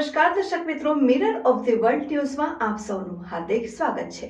નમસ્કાર દર્શક મિત્રો, મિરર ઓફ ધ વર્લ્ડ ન્યૂઝમાં આપ સૌનું હાર્દિક સ્વાગત છે।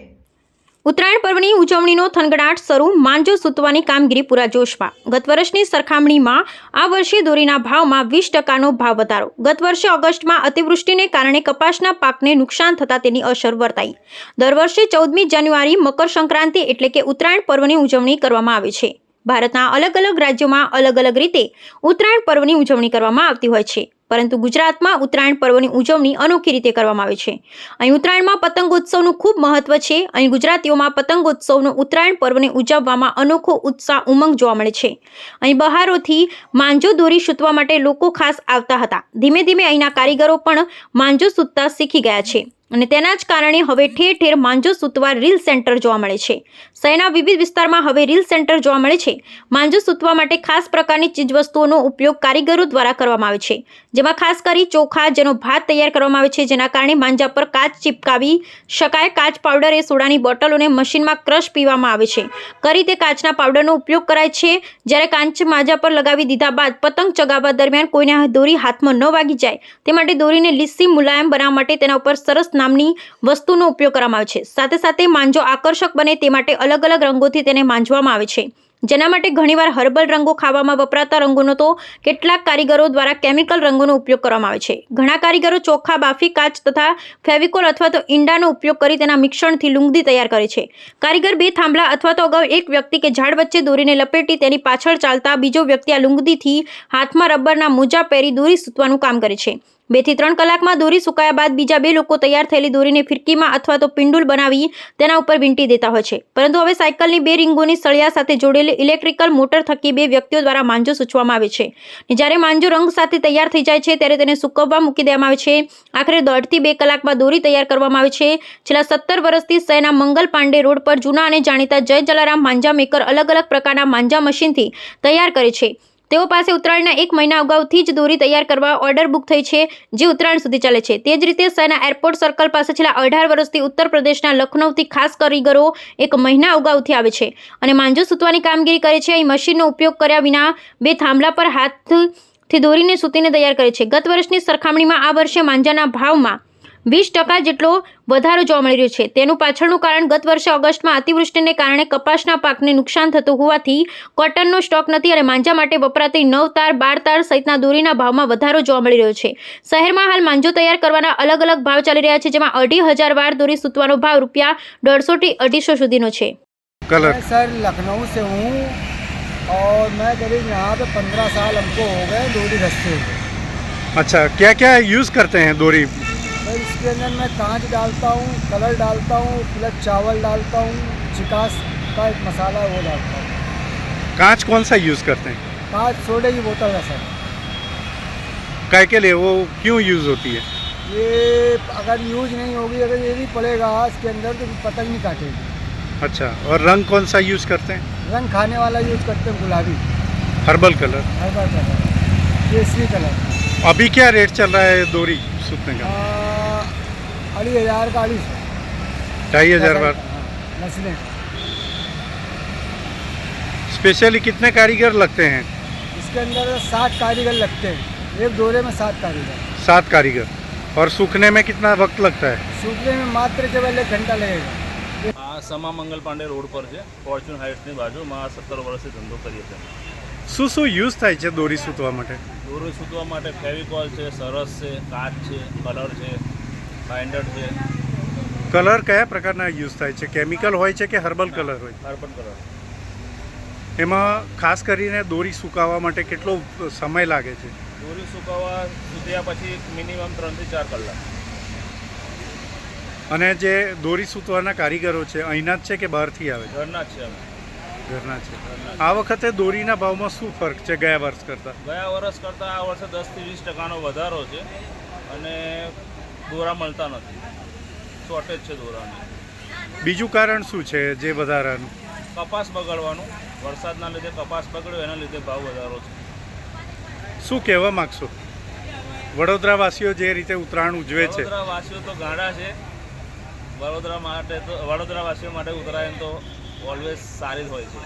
ઉત્તરાયણ પર્વની ઉજવણીનો થનગડાટ શરૂ, માંજો સૂતવાની કામગીરી પૂરા જોશમાં। ગત વર્ષની સરખામણીમાં આ વર્ષે દોરીના ભાવમાં 20%નો ભાવ વધારો। ગત વર્ષે ઓગસ્ટમાં અતિવૃષ્ટિને કારણે કપાસના પાકને નુકસાન થતા તેની અસર વર્તાઈ। દર વર્ષે 14મી જાન્યુઆરી મકર સંક્રાંતિ એટલે કે ઉત્તરાયણ પર્વની ઉજવણી કરવામાં આવે છે। ભારતના અલગ અલગ રાજ્યોમાં અલગ અલગ રીતે ઉત્તરાયણ પર્વની ઉજવણી કરવામાં આવતી હોય છે, પરંતુ ગુજરાતમાં ઉત્તરાયણ પર્વની ઉજવણી અનોખી રીતે કરવામાં આવે છે। અહીં ઉત્તરાયણમાં પતંગોત્સવનું ખૂબ મહત્વ છે। અહીં ગુજરાતીઓમાં પતંગોત્સવનો ઉત્તરાયણ પર્વને ઉજવવામાં અનોખો ઉત્સાહ ઉમંગ જોવા મળે છે। અહીં બહારોથી માંજો દોરી સૂતવા માટે લોકો ખાસ આવતા હતા। ધીમે ધીમે અહીંના કારીગરો પણ માંજો સૂતતા શીખી ગયા છે અને તેના જ કારણે હવે ઠેર ઠેર માંજો સૂતવા રીલ સેન્ટર જોવા મળે છે। શહેરના વિવિધ વિસ્તારમાં હવે રીલ સેન્ટર જોવા મળે છે। માંજો સૂતવા માટે ખાસ પ્રકારની ચીજવસ્તુઓનો ઉપયોગ કારીગરો દ્વારા કરવામાં આવે છે, જેમાં ખાસ કરી ચોખા, જેનો ભાત તૈયાર કરવામાં આવે છે, જેના કારણે માંજા પર કાચ ચિપકાવી શકાય। કાચ પાવડર એ સોડાની બોટલોને મશીનમાં ક્રશ પીવામાં આવે છે, કરી તે કાચના પાવડરનો ઉપયોગ કરાય છે। જ્યારે કાચ માંજા પર લગાવી દીધા બાદ પતંગ ચગાવવા દરમિયાન કોઈને દોરી હાથમાં ન વાગી જાય તે માટે દોરીને લીસી મુલાયમ બનાવવા માટે તેના ઉપર સરસ નામની વસ્તુનો ઉપયોગ કરવામાં આવે છે। સાથે સાથે માંજો આકર્ષક બને તે માટે અલગ અલગ રંગોથી તેને માંજવામાં આવે છે, જેના માટે ઘણીવાર હર્બલ રંગો ખાવામાં વપરાતા રંગોનો તો કેટલાક કારીગરો દ્વારા કેમિકલ રંગોનો ઉપયોગ કરવામાં આવે છે। ઘણા કારીગરો ચોખા, બાફી, કાચ તથા ફેવિકોલ અથવા તો ઈંડાનો ઉપયોગ કરી તેના મિશ્રણથી લુંગદી તૈયાર કરે છે। કારીગર બે થાંભલા અથવા તો અગાઉ એક વ્યક્તિ કે ઝાડ વચ્ચે દોરીને લપેટી તેની પાછળ ચાલતા બીજો વ્યક્તિ આ લુંગદીથી હાથમાં રબરના મોજા પહેરી દોરી સૂતવાનું કામ કરે છે। 2 થી 3 કલાકમાં દોરી સુકાયા બાદ બીજા બે લોકો તૈયાર થયેલી દોરીને ફિરકીમાં અથવા તો પિંડુલ બનાવી તેના ઉપર વીંટી દેતા હોય છે, પરંતુ હવે સાયકલની 2 રીંગોની સળિયા સાથે જોડેલી ઇલેક્ટ્રિકલ મોટર થકી 2 વ્યક્તિઓ દ્વારા માંજો સૂચવવામાં આવે છે। જ્યારે માંજો રંગ સાથે તૈયાર થઈ જાય છે ત્યારે તેને સૂકવવા મૂકી દેવામાં આવે છે। આખરે 1.5 થી 2 કલાકમાં દોરી તૈયાર કરવામાં આવે છે। છેલ્લા 17 વર્ષથી શહેરના મંગલ પાંડે રોડ પર જૂના અને જાણીતા જય જલારામ માંજા મેકર અલગ અલગ પ્રકારના માંજા મશીનથી તૈયાર કરે છે। તેઓ પાસે ઉત્તરાયણના 1 મહિના અગાઉથી જ દોરી તૈયાર કરવા ઓર્ડર બુક થઈ છે, જે ઉત્તરાયણ સુધી ચાલે છે। તે જ રીતે શહેરના એરપોર્ટ સર્કલ પાસે છેલ્લા 18 વર્ષથી ઉત્તર પ્રદેશના લખનૌથી ખાસ કારીગરો 1 મહિના અગાઉથી આવે છે અને માંજો સૂતવાની કામગીરી કરે છે। અહીં મશીનનો ઉપયોગ કર્યા વિના 2 થાંભલા પર હાથથી દોરીને સૂતીને તૈયાર કરે છે। ગત વર્ષની સરખામણીમાં આ વર્ષે માંજાના ભાવમાં 20% જેટલો વધારો જોવા મળી રહ્યો છે। તેનું પાછળનું કારણ ગત વર્ષે ઓગસ્ટમાં અતિવૃષ્ટિને કારણે કપાસના પાકને નુકસાન થતું હોવાથી કોટનનો સ્ટોક નથી અને માંજા માટે વપરાતી 9 તાર, 12 તાર સહિતના દોરીના ભાવમાં વધારો જોવા મળી રહ્યો છે। શહેરમાં હાલ માંજો તૈયાર કરવાના અલગ અલગ ભાવ ચાલી રહ્યા છે, જેમાં 2500 વાર દોરી સૂતવાનો ભાવ રૂપિયા 150 થી 250 સુધીનો છે। मैं सर लखनऊ से हूँ और मैं करीब यहाँ पे 15 साल हमको हो गए दौरी रखते हुए। अच्छा, क्या क्या यूज़ करते हैं दौरी? तो इसके अंदर मैं कांच डालता हूँ, कलर डालता हूँ, प्लस चावल डालता हूँ, चिकास का एक मसाला वो डालता हूँ। कांच कौन सा यूज़ करते हैं? कांच सोडे की बोतल है सर। काय के लिए वो क्यों यूज़ होती है? ये अगर यूज नहीं होगी, अगर ये नहीं पड़ेगा इसके अंदर तो पतंग नहीं काटेगी। अच्छा, और रंग कौन सा यूज़ करते हैं? रंग खाने वाला यूज करते हैं, गुलाबी, herbal colour, herbal colour, Kesari colour. अभी क्या रेट चल रहा है दौरी सूतने का? 2,500 का 2,500 बार। नस्लें स्पेशली कितने कारीगर लगते हैं? इसके अंदर 7 कारीगर लगते हैं, एक दौरे में 7 कारीगर। 7 कारीगर। और सूखने में कितना वक्त लगता है? सूखने में मात्र केवल 1 घंटा लगेगा। આ સમા મંગલ પાંડે રોડ પર છે, ફોર્ચ્યુન હાઇટ્સની બાજુમાં 17 વર્ષથી ધંધો કરીએ છીએ। શું શું યુઝ થાય છે દોરી સૂતવા માટે? દોરી સૂતવા માટે ફેવિકોલ છે, સરસ છે, કાચ છે, કલર છે, બાઇન્ડર છે, કલર કયા પ્રકારના યુઝ થાય છે? કેમિકલ હોય છે કે હર્બલ કલર હોય? Carbon colour. એમાં ખાસ કરીને દોરી સુકાવવા માટે કેટલો સમય લાગે છે? દોરી સુકાવવા સૂત્યા પછી મિનિમમ 3 થી 4 કલાક। અને જે દોરી સૂતવાના કારીગરો છે અહીંના જ છે કે બહારથી આવે છે? ઘરના જ છે અમે। ઘરના છે। આ વખતે દોરીના ભાવમાં શું ફરક છે ગયા વર્ષ કરતાં? ગયા વર્ષ કરતાં આ વર્ષે 10 થી 20%નો વધારો છે અને દોરા મળતા નથી, શોર્ટેજ છે દોરાની। બીજું કારણ શું છે જે વધારાનું? કપાસ બગડવાનું, વરસાદના લીધે કપાસ બગડ્યો એના લીધે ભાવ વધારો છે। શું કહેવા માગશો? વડોદરાવાસીઓ જે રીતે ઉત્તરાયણ ઉજવે છે, વડોદરાવાસીઓ તો ગાંડા છે। વડોદરાવાસીઓ માટે ઉત્તરાયણ તો ઓલવેઝ સારી જ હોય છે।